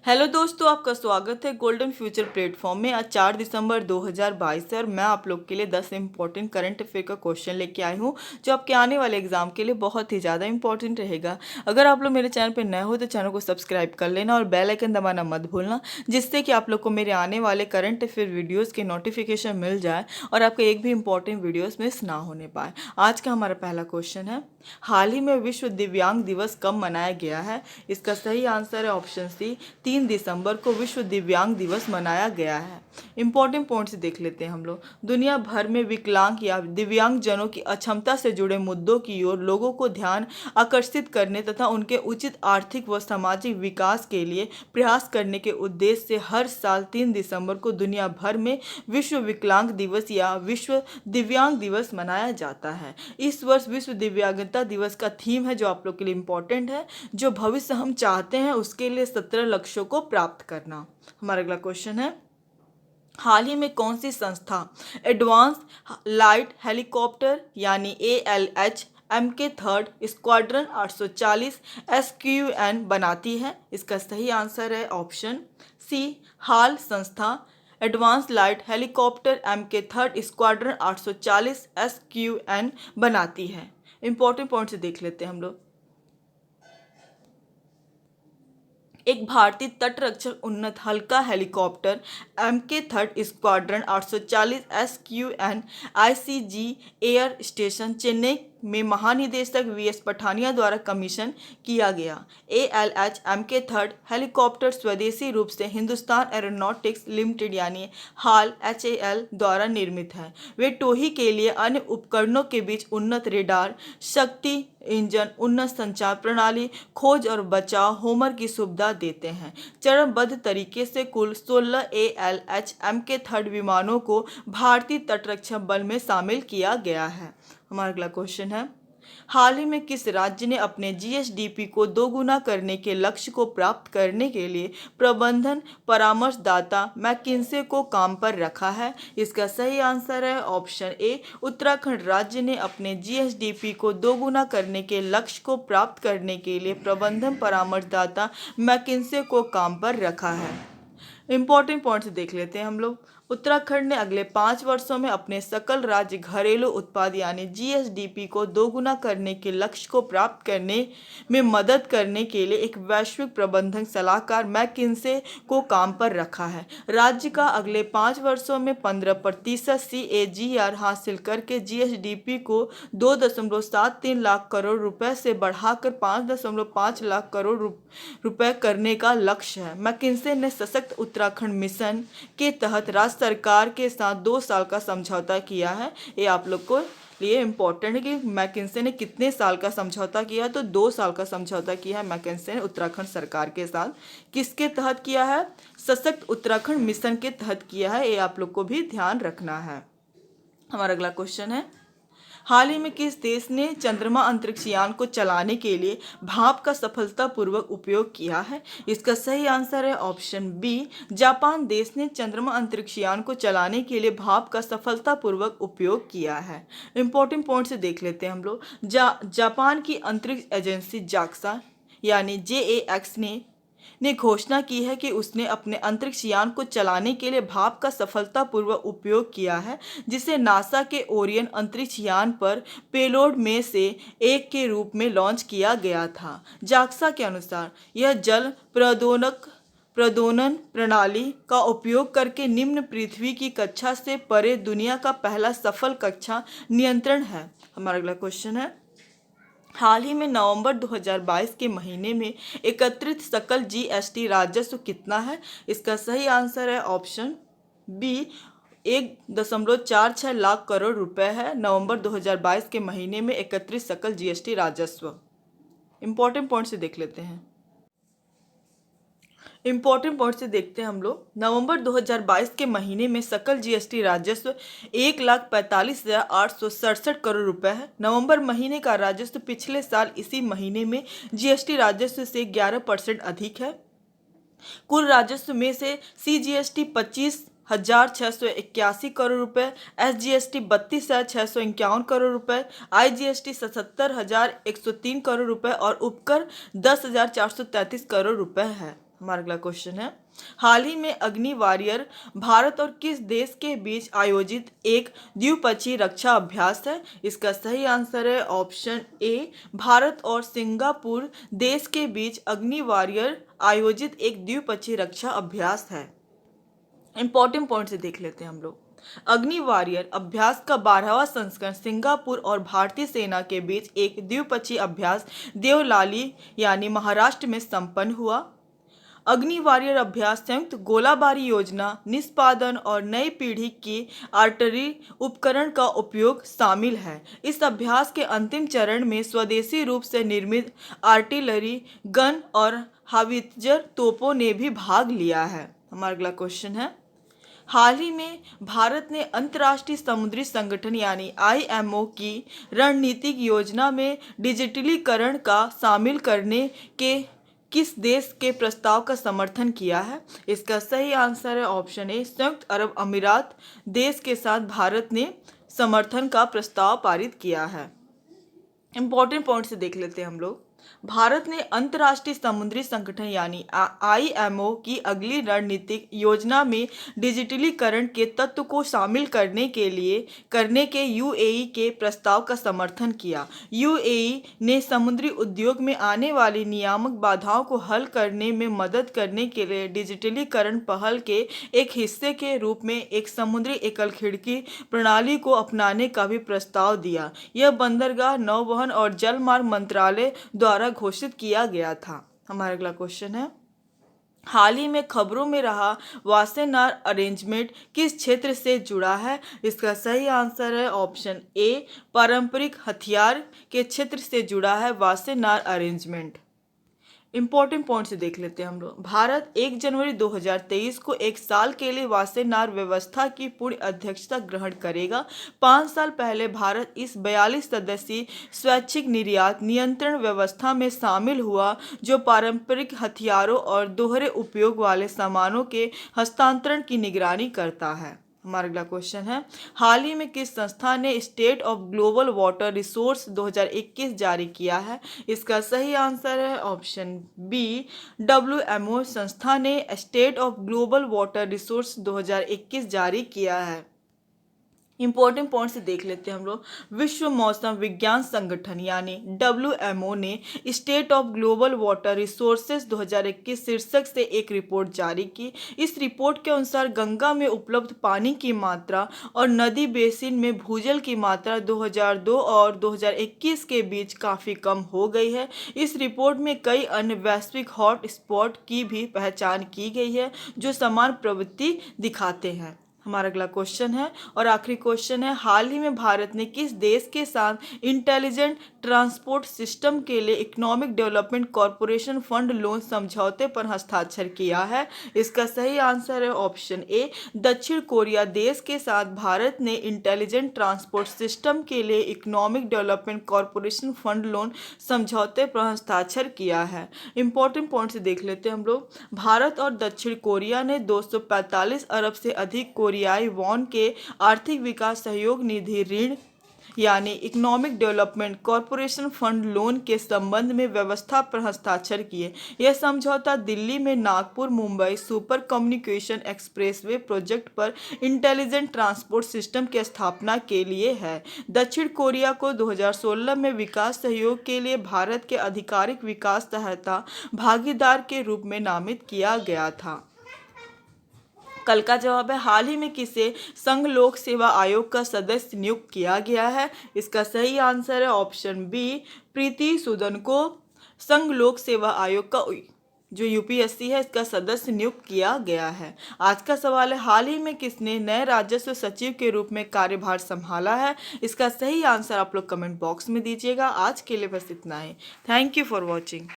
Hello दोस्तों, आपका स्वागत है गोल्डन फ्यूचर प्लेटफॉर्म में। आज 4 दिसंबर 2022 है और मैं आप लोग के लिए 10 इंपॉर्टेंट करंट अफेयर का क्वेश्चन लेके आई हूँ जो आपके आने वाले एग्जाम के लिए बहुत ही ज़्यादा इंपॉर्टेंट रहेगा। अगर आप लोग मेरे चैनल पर नए हो तो चैनल को सब्सक्राइब कर लेना और बेल आइकन दबाना मत भूलना, जिससे कि आप लोग को मेरे आने वाले करंट अफेयर वीडियोज़ के नोटिफिकेशन मिल जाए और आपको एक भी इंपॉर्टेंट वीडियोज़ मिस ना होने पाए। आज का हमारा पहला क्वेश्चन है, हाल ही में विश्व दिव्यांग दिवस कब मनाया गया है? इसका सही आंसर है ऑप्शन सी, 3 दिसंबर को विश्व दिव्यांग दिवस मनाया गया है। इंपॉर्टेंट पॉइंट्स देख लेते हैं हम लोग। दुनिया भर में विकलांग या दिव्यांग जनों की अक्षमता से जुड़े मुद्दों की ओर लोगों को ध्यान आकर्षित करने तथा उनके उचित आर्थिक व सामाजिक विकास के लिए प्रयास करने के उद्देश्य से हर साल 3 दिसंबर को दुनिया भर में विश्व विकलांग दिवस या विश्व दिव्यांग दिवस मनाया जाता है। इस वर्ष विश्व दिव्यांगता दिवस का थीम है जो आप लोग के लिए इम्पोर्टेंट है, जो भविष्य हम चाहते हैं उसके लिए 17 लक्ष्यों को प्राप्त करना। हमारा अगला क्वेश्चन है, हाल ही में कौन सी संस्था एडवांस लाइट हेलीकॉप्टर यानी ALH MK3 स्क्वाड्रन 840 SQN बनाती है? इसका सही आंसर है ऑप्शन सी, हाल संस्था advance light helicopter MK3 squadron 840 SQN बनाती है। इंपॉर्टेंट पॉइंट से देख लेते हैं हम लोग। एक भारतीय तटरक्षक उन्नत हल्का helicopter MK3 squadron 840 SQN ICG air station Chennai में महानिदेशक VS पठानिया द्वारा कमीशन किया गया। ALH MK3 हेलीकॉप्टर स्वदेशी रूप से हिंदुस्तान एरोनॉटिक्स लिमिटेड यानी हाल HAL द्वारा निर्मित है। वे टोही के लिए अन्य उपकरणों के बीच उन्नत रेडार शक्ति इंजन, उन्नत संचार प्रणाली, खोज और बचाव होमर की सुविधा देते हैं। चरणबद्ध तरीके से कुल 16 ALH MK3 विमानों को भारतीय तटरक्षक बल में शामिल किया गया है। हमारा अगला क्वेश्चन है, हाल ही में किस राज्य ने अपने GSDP को दोगुना करने के लक्ष्य को प्राप्त करने के लिए प्रबंधन परामर्शदाता मैकिन्से को काम पर रखा है? इसका सही आंसर है ऑप्शन ए, उत्तराखंड राज्य ने अपने GSDP को दोगुना करने के लक्ष्य को प्राप्त करने के लिए प्रबंधन परामर्शदाता मैकिन्से को काम पर रखा है। इंपॉर्टेंट पॉइंट्स देख लेते हैं हम लोग। उत्तराखंड ने अगले 5 वर्षों में अपने सकल राज्य घरेलू उत्पाद यानी GSDP को दोगुना करने के लक्ष्य को प्राप्त करने में मदद करने के लिए एक वैश्विक प्रबंधन सलाहकार मैकिन्से को काम पर रखा है। राज्य का अगले 5 वर्षों में 15% CAGR हासिल करके GSDP को 2.73 लाख करोड़ रुपए से बढ़ाकर 5.5 लाख करोड़ रुपए करने का लक्ष्य है। मैकिन्से ने सशक्त उत्तराखंड मिशन के तहत राज्य सरकार के साथ 2 साल का समझौता किया है। ये आप लोग को लिए इम्पोर्टेंट है कि मैकिन्से ने कितने साल का समझौता किया है, तो 2 साल का समझौता किया है मैकिन्से ने उत्तराखंड सरकार के साथ। किसके तहत किया है? सशक्त उत्तराखंड मिशन के तहत किया है। ये आप लोग को भी ध्यान रखना है। हमारा अगला क्वेश्चन है, हाल ही में किस देश ने चंद्रमा अंतरिक्ष यान को चलाने के लिए भाप का सफलतापूर्वक उपयोग किया है? इसका सही आंसर है ऑप्शन बी, जापान देश ने चंद्रमा अंतरिक्ष यान को चलाने के लिए भाप का सफलतापूर्वक उपयोग किया है। इंपॉर्टेंट पॉइंट से देख लेते हैं हम लोग। जापान की अंतरिक्ष एजेंसी जाक्सा यानी JAX ने घोषणा की है कि उसने अपने अंतरिक्ष यान को चलाने के लिए भाप का सफलतापूर्वक उपयोग किया है, जिसे नासा के ओरियन अंतरिक्ष यान पर पेलोड में से एक के रूप में लॉन्च किया गया था। जाक्सा के अनुसार यह जल प्रदोनन प्रणाली का उपयोग करके निम्न पृथ्वी की कक्षा से परे दुनिया का पहला सफल कक्षा नियंत्रण है। हमारा अगला क्वेश्चन है, हाल ही में नवंबर 2022 के महीने में एकत्रित सकल GST राजस्व कितना है? इसका सही आंसर है ऑप्शन बी, 1.46 लाख करोड़ रुपए है। नवंबर 2022 के महीने में एकत्रित सकल GST राजस्व। इंपॉर्टेंट पॉइंट से देख लेते हैं। इंपॉर्टेंट पॉइंट से देखते हैं हम लोग। नवंबर 2022 के महीने में सकल GST राजस्व 1,45,867 करोड़ रुपए है। नवंबर महीने का राजस्व पिछले साल इसी महीने में GST राजस्व से 11% अधिक है। कुल राजस्व में से CGST 25,681 करोड़ रुपए, SGST 32,651 करोड़ रुपए, IGST 77,103 करोड़ रुपए और उपकर 10,433 करोड़ रुपए है। हमारा अगला क्वेश्चन है, हाल ही में अग्नि वॉरियर भारत और किस देश के बीच आयोजित एक द्विपक्षीय रक्षा अभ्यास है? इसका सही आंसर है ऑप्शन ए, भारत और सिंगापुर देश के बीच अग्नि वॉरियर आयोजित एक द्विपक्षीय रक्षा अभ्यास है। इंपॉर्टेंट पॉइंट से देख लेते हैं हम लोग। अग्नि वॉरियर अभ्यास का 12वां संस्करण सिंगापुर और भारतीय सेना के बीच एक द्विपक्षीय अभ्यास देवलाली यानी महाराष्ट्र में संपन्न हुआ। अग्नि वॉरियर अभ्यास संयुक्त गोलाबारी योजना निष्पादन और नई पीढ़ी की आर्टरी उपकरण का उपयोग शामिल है। इस अभ्यास के अंतिम चरण में स्वदेशी रूप से निर्मित आर्टिलरी गन और हावित्जर तोपों ने भी भाग लिया है। हमारा अगला क्वेश्चन है, हाल ही में भारत ने अंतर्राष्ट्रीय समुद्री संगठन यानी IMO की रणनीतिक योजना में डिजिटलीकरण का शामिल करने के किस देश के प्रस्ताव का समर्थन किया है? इसका सही आंसर है ऑप्शन ए, संयुक्त अरब अमीरात देश के साथ भारत ने समर्थन का प्रस्ताव पारित किया है। इंपॉर्टेंट पॉइंट से देख लेते हैं हम लोग। भारत ने अंतर्राष्ट्रीय समुद्री संगठन यानी IMO की अगली रणनीतिक योजना में डिजिटलीकरण के तत्व को शामिल करने के UAE के प्रस्ताव का समर्थन किया। UAE ने समुद्री उद्योग में आने वाली नियामक बाधाओं को हल करने में मदद करने के लिए डिजिटलीकरण पहल के एक हिस्से के रूप में एक समुद्री एकल खिड़की प्रणाली को अपनाने का भी प्रस्ताव दिया। यह बंदरगाह, नौवहन और जलमार्ग मंत्रालय द्वारा घोषित किया गया था। हमारा अगला क्वेश्चन है, हाल ही में खबरों में रहा वासेनार अरेंजमेंट किस क्षेत्र से जुड़ा है? इसका सही आंसर है ऑप्शन ए, पारंपरिक हथियार के क्षेत्र से जुड़ा है वासेनार अरेंजमेंट। इंपॉर्टेंट पॉइंट से देख लेते हैं हम लोग। भारत 1 जनवरी 2023 को एक साल के लिए वासेनार व्यवस्था की पूर्ण अध्यक्षता ग्रहण करेगा। 5 साल पहले भारत इस 42 सदस्यीय स्वैच्छिक निर्यात नियंत्रण व्यवस्था में शामिल हुआ, जो पारंपरिक हथियारों और दोहरे उपयोग वाले सामानों के हस्तांतरण की निगरानी करता है। हमारा अगला क्वेश्चन है, हाल ही में किस संस्था ने state of global water resource 2021 जारी किया है? इसका सही आंसर है ऑप्शन बी, WMO संस्था ने state of global water resource 2021 जारी किया है। इंपॉर्टेंट पॉइंट से देख लेते हैं हम लोग। विश्व मौसम विज्ञान संगठन यानी WMO ने state of global water resources 2021 शीर्षक से एक रिपोर्ट जारी की। इस रिपोर्ट के अनुसार गंगा में उपलब्ध पानी की मात्रा और नदी बेसिन में भूजल की मात्रा 2002 और 2021 के बीच काफ़ी कम हो गई है। इस रिपोर्ट में कई अन्य वैश्विक हॉट स्पॉट की भी पहचान की गई है जो समान प्रवृत्ति दिखाते हैं। हमारा अगला क्वेश्चन है और आखिरी क्वेश्चन है, हाल ही में भारत ने किस देश के साथ इंटेलिजेंट ट्रांसपोर्ट सिस्टम के लिए economic development corporation fund loan समझौते पर हस्ताक्षर किया है? इसका सही आंसर है ऑप्शन ए, दक्षिण कोरिया देश के साथ भारत ने इंटेलिजेंट ट्रांसपोर्ट सिस्टम के लिए economic development corporation fund loan समझौते पर हस्ताक्षर किया है। इंपॉर्टेंट पॉइंट से देख लेते हैं हम लोग। भारत और दक्षिण कोरिया ने 245 अरब से अधिक कोरियाई वॉन के आर्थिक विकास सहयोग निधि ऋण यानी economic development corporation fund loan के संबंध में व्यवस्था पर हस्ताक्षर किए। यह समझौता दिल्ली में Nagpur Mumbai super communication expressway project पर इंटेलिजेंट ट्रांसपोर्ट सिस्टम की स्थापना के लिए है। दक्षिण कोरिया को 2016 में विकास सहयोग के लिए भारत के आधिकारिक विकास सहायता भागीदार के रूप में नामित किया गया था। कल का जवाब है, हाल ही में किसे संघ लोक सेवा आयोग का सदस्य नियुक्त किया गया है? इसका सही आंसर है ऑप्शन बी, प्रीति सूदन को संघ लोक सेवा आयोग का जो UPSC है इसका सदस्य नियुक्त किया गया है। आज का सवाल है, हाल ही में किसने नए राजस्व सचिव के रूप में कार्यभार संभाला है? इसका सही आंसर आप लोग कमेंट बॉक्स में दीजिएगा। आज के लिए बस इतना ही। Thank you for watching.